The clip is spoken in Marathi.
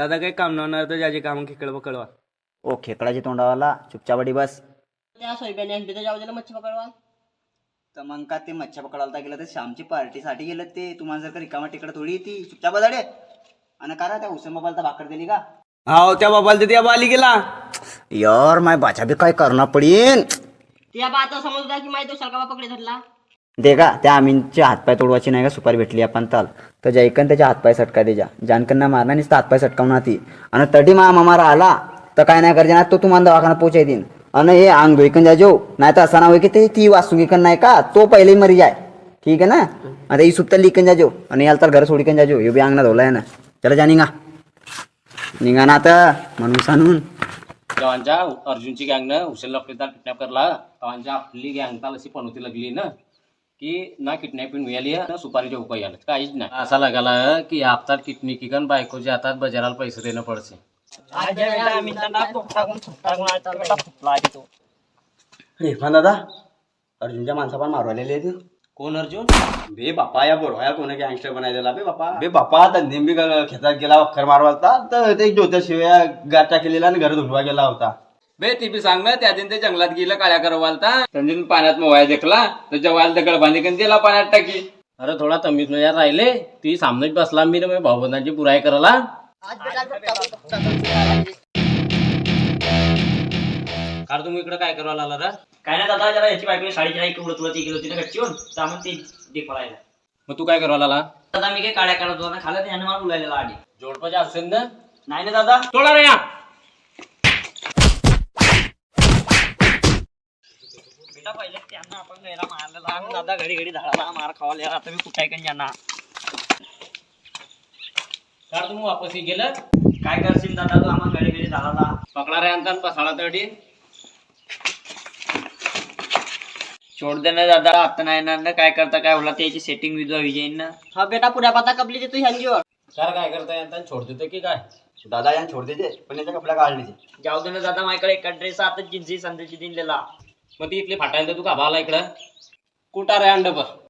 दादा काही काम नव्हणार तर ज्याचे काम खेकड पकडवा. ओ खेकडाची तोंडावाला चुपचापडी बस. त्या सोयब्याने हंपीचं जाऊ दिलं मच्छी पकडवा. तर मग का ते मच्छा पकडायला गेलं तर श्यामची पार्टीसाठी गेलं ते. तुम्हाला जर का रिकामा तिकडे थोडी येते चुपचाप बजाडे. आणि करा त्या हुसेन बाबाला भाकर दिली का? हा त्या बाबाला त्या बाली गेला यार माय बाचा बी काय करणार पडीन. त्या बाचा समज होता की माहिती सरकार पकडे धरला. दे का त्या आमीनचे हातपाय तोडवायची नाही का सुपारी भेटली आपण ताल तर जयकन त्याच्या हातपाय सटका द्यायच्या. जानकन मारणार नाही हातपाय सटकावणार ती. आणि तडी मारा आला तर काय नाही करणार तो तुम्हाला दवाखाना पोचाय देईन. आणि हे अंग धोईकन जाजो नाही तर असा ना होय की ते ती वास्तुकीकन नाही का तो पहिले मरी जाय. ठीक आहे ना. आता ही सुप्त लिकन जाजो आणि याला तर घर सोडीकन जाजो. हे बी अंगना धोलाय ना. चला जा निघा ना आता म्हणून सांगून जेव्हांच्या अर्जुनची गँगनं हुसेन लफडेदार किडनॅप करला तेव्हांच्या आपली गँग ताल अशी पनवती लागली ना की ना किडनॅपिंग मिळाली ना सुपारीचे उपाय आले काहीच नाही. असा लागाला की हप्तात किडनिकिकन बायकोच्या हातात बजाराला पैसे देणं पडसे. दादा अर्जुनच्या माणसा पण मारवालेले ते. कोण अर्जुन? बे बापा या बरोया कोणी गँगस्टर बनायला बे बापा धंदे खेतात गेला अख्खर मारवालता तर ते ज्योतिष शिव्या गाठा केलेला आणि घर धुलवा गेला होता. बे ती बी सांग ना त्या दिन ते जंगलात गेला काळ्या करवालता त्यांनी पाण्यात मोवाया देखला तर जवायला दगड बांधे दिला पाण्यात टाकी. अरे थोडा तमीज यार राहिले ती सामनेच बसला मी ना भाऊबंदांची बुराई करायला. कार तुम्ही इकडे काय करायला आला रा? काय नाही दादा जरा याची बायको साडीची नाही उडत उडत गेली होती ना गच्चीवर त्यामुळे ते देखवायला. मग तू काय करायला आला? दादा मी काय काड्या करत होता ना खाल्लं त्याने मला बोलायला आधी. जोडपाच्या असेल ना? नाही ना दादा तोडा रे या. बेटा पहिले त्यांना आपण गैरा मारलेला आणि दादा घडी घडी झाडाला मार खावायला. आता मी कुठे काय यांना कार तुम्ही वापस गेलं काय करशील दादा तू आम्हाला घडी घडी झाडाला पकडा रे आणता पसाळा तडी. सोड दे ना दादा आता नाही ना काय करता काय बोला त्याची सेटिंग विजवा विजयीन ना. हा बेटा पुऱ्या पाता कपली देतो ह्यांजीवर. कार काय करता यांता छोड देतो की काय? दादा यांना छोड देते पण याच्या कपड्या काढले. जाऊ दे ना दादा माझ्याकडे एक ड्रेस आता जिन्सी संदेशी दिलेला. मग ती इथली फाटायला तू का भाला इकडं कुठं रे अंडपर